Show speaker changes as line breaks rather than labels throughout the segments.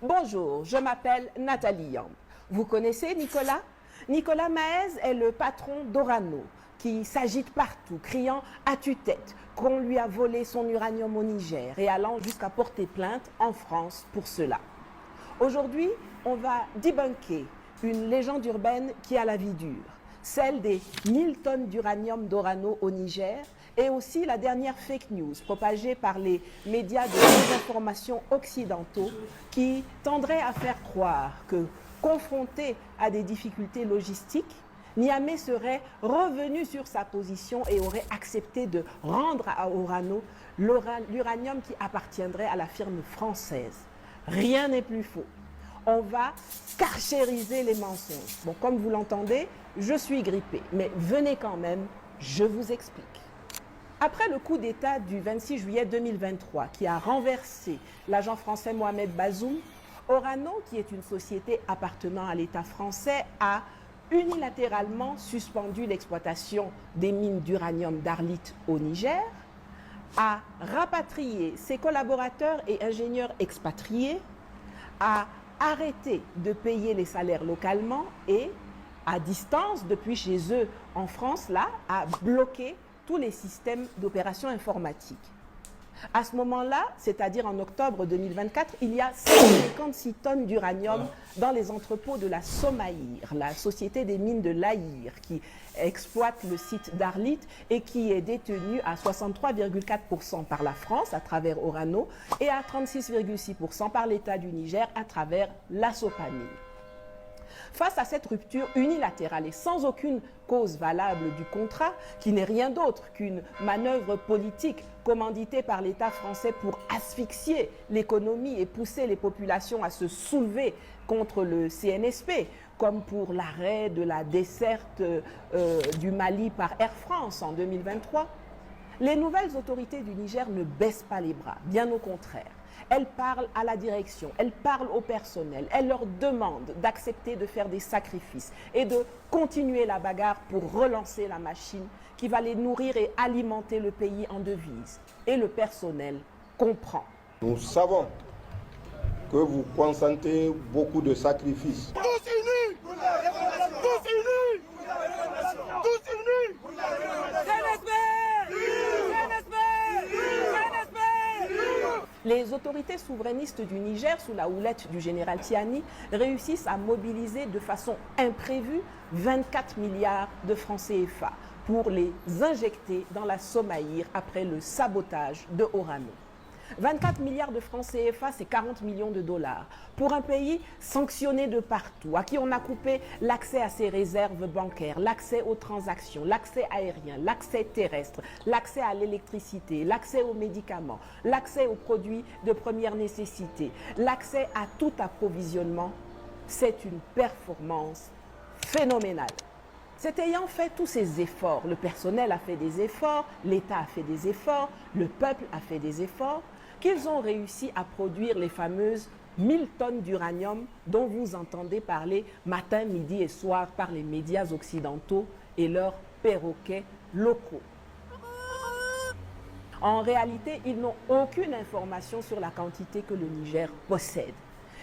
Bonjour, je m'appelle Nathalie Yamb. Vous connaissez Nicolas? Nicolas Maez est le patron d'Orano, qui s'agite partout, criant à tue-tête qu'on lui a volé son uranium au Niger et allant jusqu'à porter plainte en France pour cela. Aujourd'hui, on va débunker une légende urbaine qui a la vie dure, celle des 1000 tonnes d'uranium d'Orano au Niger, et aussi la dernière fake news propagée par les médias de désinformation occidentaux qui tendraient à faire croire que, confronté à des difficultés logistiques, Niamey serait revenu sur sa position et aurait accepté de rendre à Orano l'uranium qui appartiendrait à la firme française. Rien n'est plus faux. On va carchériser les mensonges. Bon, comme vous l'entendez, je suis grippée, mais venez quand même, je vous explique. Après le coup d'État du 26 juillet 2023 qui a renversé l'agent français Mohamed Bazoum, Orano, qui est une société appartenant à l'État français, a unilatéralement suspendu l'exploitation des mines d'uranium d'Arlit au Niger, a rapatrié ses collaborateurs et ingénieurs expatriés, a arrêté de payer les salaires localement et, à distance, depuis chez eux en France, là, a bloqué tous les systèmes d'opération informatique. À ce moment-là, c'est-à-dire en octobre 2024, il y a 156 tonnes d'uranium dans les entrepôts de la Somaïr, la société des mines de l'Aïr, qui exploite le site d'Arlit et qui est détenue à 63,4% par la France à travers Orano et à 36,6% par l'État du Niger à travers la Sopamine. Face à cette rupture unilatérale et sans aucune cause valable du contrat, qui n'est rien d'autre qu'une manœuvre politique commanditée par l'État français pour asphyxier l'économie et pousser les populations à se soulever contre le CNSP, comme pour l'arrêt de la desserte du Mali par Air France en 2023, les nouvelles autorités du Niger ne baissent pas les bras, bien au contraire. Elles parlent à la direction, elles parlent au personnel, elles leur demandent d'accepter de faire des sacrifices et de continuer la bagarre pour relancer la machine qui va les nourrir et alimenter le pays en devises. Et le personnel comprend.
Nous savons que vous consentez beaucoup de sacrifices.
Tous unis! Tous unis! Tous unis!
Les autorités souverainistes du Niger, sous la houlette du général Tiani, réussissent à mobiliser de façon imprévue 24 milliards de francs CFA pour les injecter dans la Somaïr après le sabotage de Orano. 24 milliards de francs CFA, c'est 40 millions de dollars. Pour un pays sanctionné de partout, à qui on a coupé l'accès à ses réserves bancaires, l'accès aux transactions, l'accès aérien, l'accès terrestre, l'accès à l'électricité, l'accès aux médicaments, l'accès aux produits de première nécessité, l'accès à tout approvisionnement, c'est une performance phénoménale. C'est ayant fait tous ces efforts, le personnel a fait des efforts, l'État a fait des efforts, le peuple a fait des efforts, qu'ils ont réussi à produire les fameuses 1000 tonnes d'uranium dont vous entendez parler matin, midi et soir par les médias occidentaux et leurs perroquets locaux. En réalité, ils n'ont aucune information sur la quantité que le Niger possède.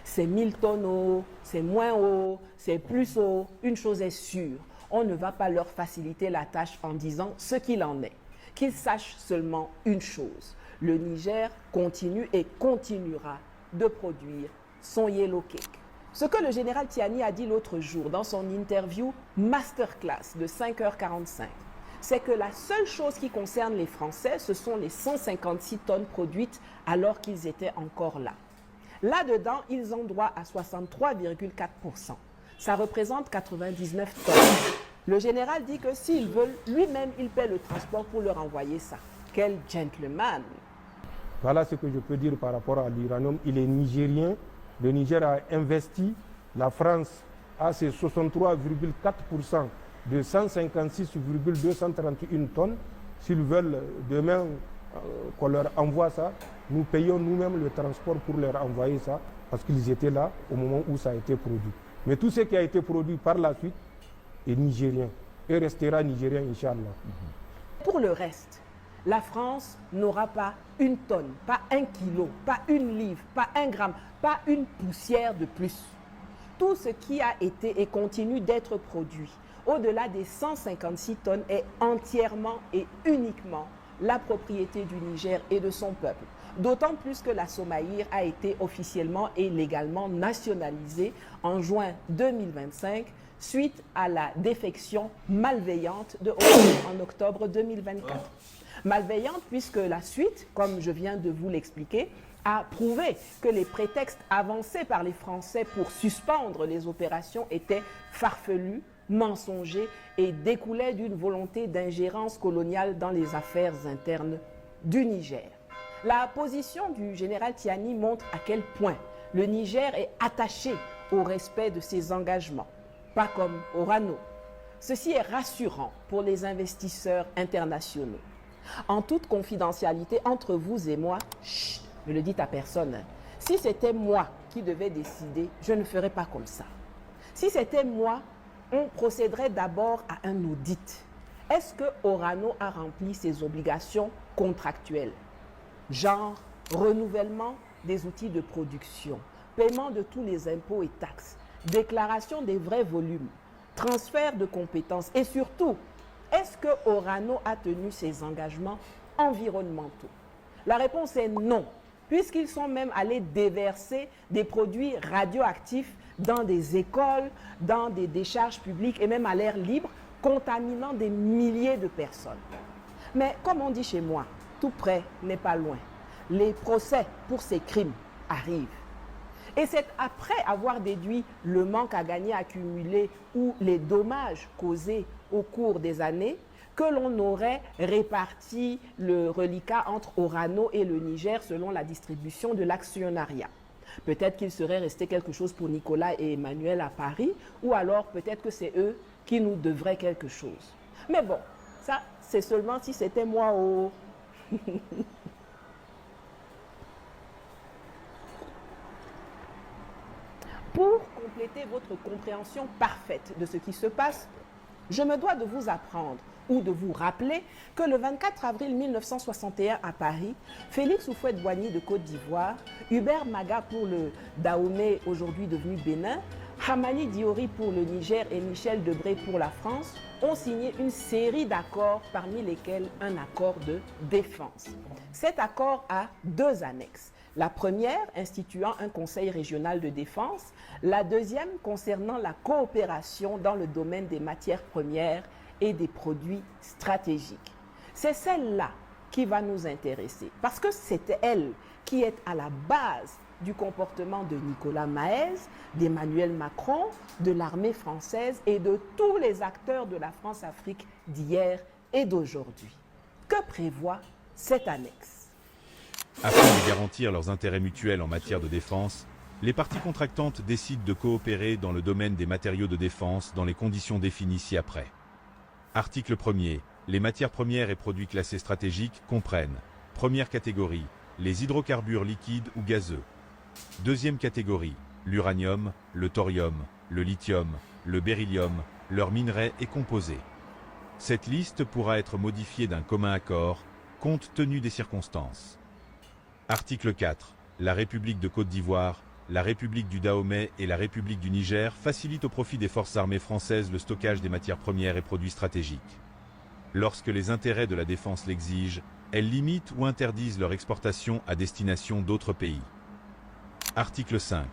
C'est 1000 tonnes haut, c'est moins haut, c'est plus haut, une chose est sûre. On ne va pas leur faciliter la tâche en disant ce qu'il en est. Qu'ils sachent seulement une chose. Le Niger continue et continuera de produire son yellow cake. Ce que le général Tiani a dit l'autre jour dans son interview masterclass de 5h45, c'est que la seule chose qui concerne les Français, ce sont les 156 tonnes produites alors qu'ils étaient encore là. Là-dedans, ils ont droit à 63,4%. Ça représente 99 tonnes. Le général dit que s'ils veulent, lui-même, il paie le transport pour leur envoyer ça. Quel gentleman!
Voilà ce que je peux dire par rapport à l'uranium. Il est nigérien. Le Niger a investi. La France a ses 63,4% de 156,231 tonnes. S'ils veulent demain qu'on leur envoie ça, nous payons nous-mêmes le transport pour leur envoyer ça parce qu'ils étaient là au moment où ça a été produit. Mais tout ce qui a été produit par la suite est nigérien et restera nigérien, Inch'Allah.
Pour le reste, la France n'aura pas une tonne, pas 1 kilo, pas 1 livre, pas 1 gramme, pas une poussière de plus. Tout ce qui a été et continue d'être produit au-delà des 156 tonnes est entièrement et uniquement la propriété du Niger et de son peuple. D'autant plus que la Somaïr a été officiellement et légalement nationalisée en juin 2025 suite à la défection malveillante de Orano en octobre 2024. Malveillante puisque la suite, comme je viens de vous l'expliquer, a prouvé que les prétextes avancés par les Français pour suspendre les opérations étaient farfelus, mensongers et découlaient d'une volonté d'ingérence coloniale dans les affaires internes du Niger. La position du général Tiani montre à quel point le Niger est attaché au respect de ses engagements, pas comme Orano. Ceci est rassurant pour les investisseurs internationaux. En toute confidentialité entre vous et moi, chut, ne le dites à personne. Si c'était moi qui devais décider, je ne ferais pas comme ça. Si c'était moi, on procéderait d'abord à un audit. Est-ce que Orano a rempli ses obligations contractuelles? Genre renouvellement des outils de production, paiement de tous les impôts et taxes, déclaration des vrais volumes, transfert de compétences et surtout, est-ce que Orano a tenu ses engagements environnementaux? La réponse est non, puisqu'ils sont même allés déverser des produits radioactifs dans des écoles, dans des décharges publiques et même à l'air libre, contaminant des milliers de personnes. Mais comme on dit chez moi, tout près n'est pas loin. Les procès pour ces crimes arrivent. Et c'est après avoir déduit le manque à gagner accumulé ou les dommages causés au cours des années que l'on aurait réparti le reliquat entre Orano et le Niger selon la distribution de l'actionnariat. Peut-être qu'il serait resté quelque chose pour Nicolas et Emmanuel à Paris, ou alors peut-être que c'est eux qui nous devraient quelque chose. Mais bon, ça, c'est seulement si c'était moi au... Pour compléter votre compréhension parfaite de ce qui se passe, je me dois de vous apprendre ou de vous rappeler que le 24 avril 1961 à Paris, Félix Houphouët-Boigny de Côte d'Ivoire, Hubert Maga pour le Dahomey, aujourd'hui devenu Bénin, Hamani Diori pour le Niger et Michel Debré pour la France ont signé une série d'accords, parmi lesquels un accord de défense. Cet accord a 2 annexes. La première instituant un conseil régional de défense, la deuxième concernant la coopération dans le domaine des matières premières et des produits stratégiques. C'est celle-là qui va nous intéresser, parce que c'est elle qui est à la base du comportement de Nicolas Maez, d'Emmanuel Macron, de l'armée française et de tous les acteurs de la France-Afrique d'hier et d'aujourd'hui. Que prévoit cette annexe?
Afin de garantir leurs intérêts mutuels en matière de défense, les parties contractantes décident de coopérer dans le domaine des matériaux de défense dans les conditions définies ci-après. Article 1er. Les matières premières et produits classés stratégiques comprennent: première catégorie, les hydrocarbures liquides ou gazeux. Deuxième catégorie, l'uranium, le thorium, le lithium, le beryllium, leurs minerais et composés. Cette liste pourra être modifiée d'un commun accord, compte tenu des circonstances. Article 4. La République de Côte d'Ivoire, la République du Dahomey et la République du Niger facilitent au profit des forces armées françaises le stockage des matières premières et produits stratégiques. Lorsque les intérêts de la défense l'exigent, elles limitent ou interdisent leur exportation à destination d'autres pays. Article 5.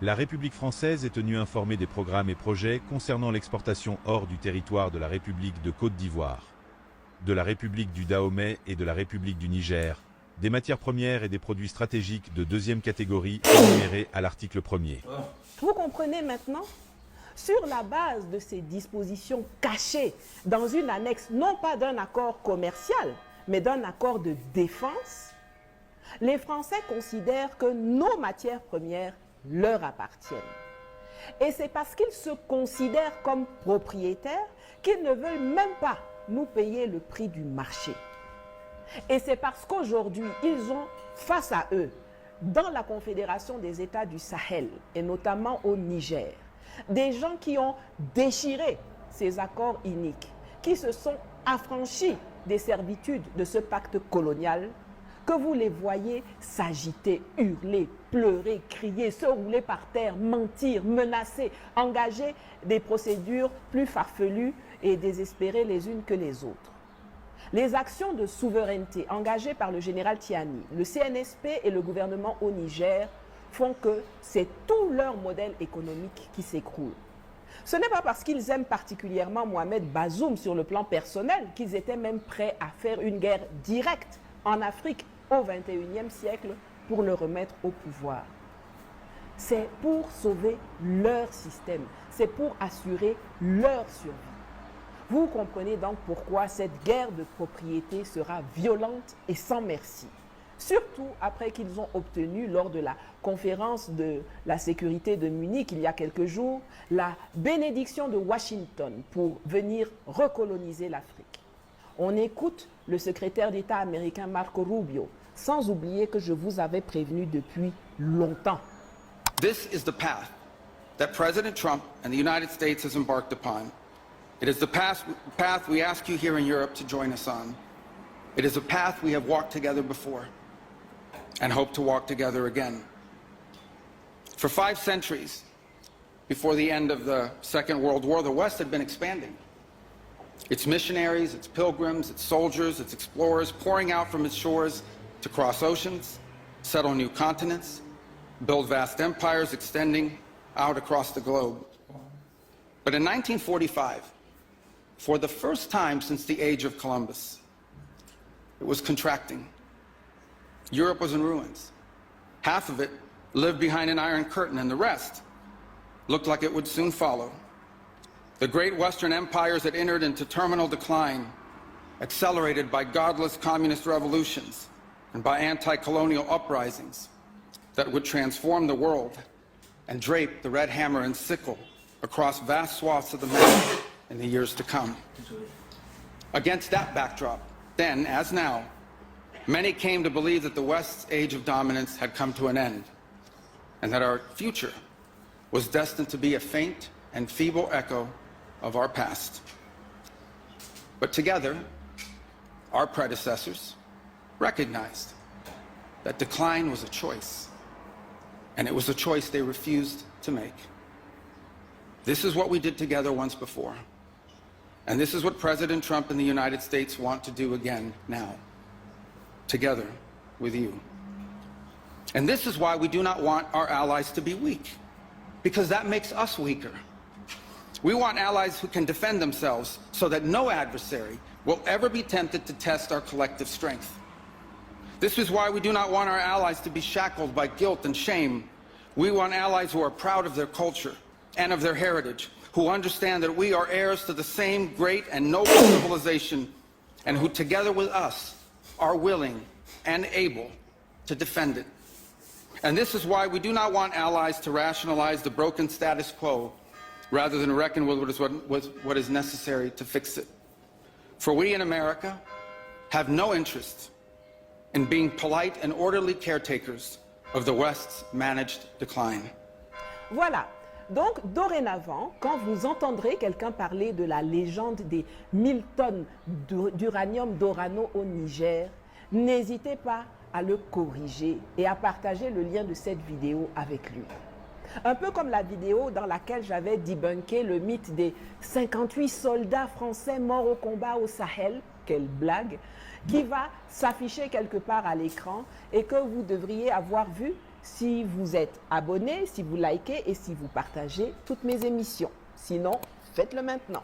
La République française est tenue informée des programmes et projets concernant l'exportation hors du territoire de la République de Côte d'Ivoire, de la République du Dahomey et de la République du Niger, des matières premières et des produits stratégiques de deuxième catégorie énumérés à l'article 1er.
Vous comprenez maintenant? Sur la base de ces dispositions cachées dans une annexe, non pas d'un accord commercial, mais d'un accord de défense, les Français considèrent que nos matières premières leur appartiennent. Et c'est parce qu'ils se considèrent comme propriétaires qu'ils ne veulent même pas nous payer le prix du marché. Et c'est parce qu'aujourd'hui, ils ont face à eux, dans la Confédération des États du Sahel, et notamment au Niger, des gens qui ont déchiré ces accords iniques, qui se sont affranchis des servitudes de ce pacte colonial que vous les voyez s'agiter, hurler, pleurer, crier, se rouler par terre, mentir, menacer, engager des procédures plus farfelues et désespérées les unes que les autres. Les actions de souveraineté engagées par le général Tiani, le CNSP et le gouvernement au Niger font que c'est tout leur modèle économique qui s'écroule. Ce n'est pas parce qu'ils aiment particulièrement Mohamed Bazoum sur le plan personnel qu'ils étaient même prêts à faire une guerre directe en Afrique au XXIe siècle pour le remettre au pouvoir. C'est pour sauver leur système, c'est pour assurer leur survie. Vous comprenez donc pourquoi cette guerre de propriété sera violente et sans merci. Surtout après qu'ils ont obtenu lors de la conférence de la sécurité de Munich il y a quelques jours, la bénédiction de Washington pour venir recoloniser l'Afrique. On écoute le secrétaire d'État américain Marco Rubio, sans oublier que je vous avais prévenu depuis longtemps.
This is the path that President Trump and the United States has embarked upon. It is the path we ask you here in Europe to join us on. It is a path we have walked together before and hope to walk together again. For 5 centuries, before the end of the Second World War, the West had been expanding. Its missionaries, its pilgrims, its soldiers, its explorers pouring out from its shores to cross oceans, settle new continents, build vast empires extending out across the globe. But in 1945, for the first time since the age of Columbus, it was contracting. Europe was in ruins. Half of it lived behind an iron curtain, and the rest looked like it would soon follow. The great Western empires had entered into terminal decline, accelerated by godless communist revolutions and by anti-colonial uprisings that would transform the world and drape the red hammer and sickle across vast swaths of the map in the years to come. Against that backdrop, then, as now, many came to believe that the West's age of dominance had come to an end, and that our future was destined to be a faint and feeble echo of our past. But together, our predecessors recognized that decline was a choice, and it was a choice they refused to make. This is what we did together once before, and this is what President Trump and the United States want to do again now, together with you. And this is why we do not want our allies to be weak, because that makes us weaker. We want allies who can defend themselves so that no adversary will ever be tempted to test our collective strength. This is why we do not want our allies to be shackled by guilt and shame. We want allies who are proud of their culture and of their heritage, who understand that we are heirs to the same great and noble civilization, and who together with us are willing and able to defend it. And this is why we do not want allies to rationalize the broken status quo rather than reckon with what is necessary to fix it. For we in America have no interest in being polite and orderly caretakers of the West's managed decline.
Voilà. Donc, dorénavant, quand vous entendrez quelqu'un parler de la légende des 1000 tonnes d'uranium d'Orano au Niger, n'hésitez pas à le corriger et à partager le lien de cette vidéo avec lui. Un peu comme la vidéo dans laquelle j'avais débunké le mythe des 58 soldats français morts au combat au Sahel, quelle blague, qui va s'afficher quelque part à l'écran et que vous devriez avoir vu si vous êtes abonné, si vous likez et si vous partagez toutes mes émissions. Sinon, faites-le maintenant.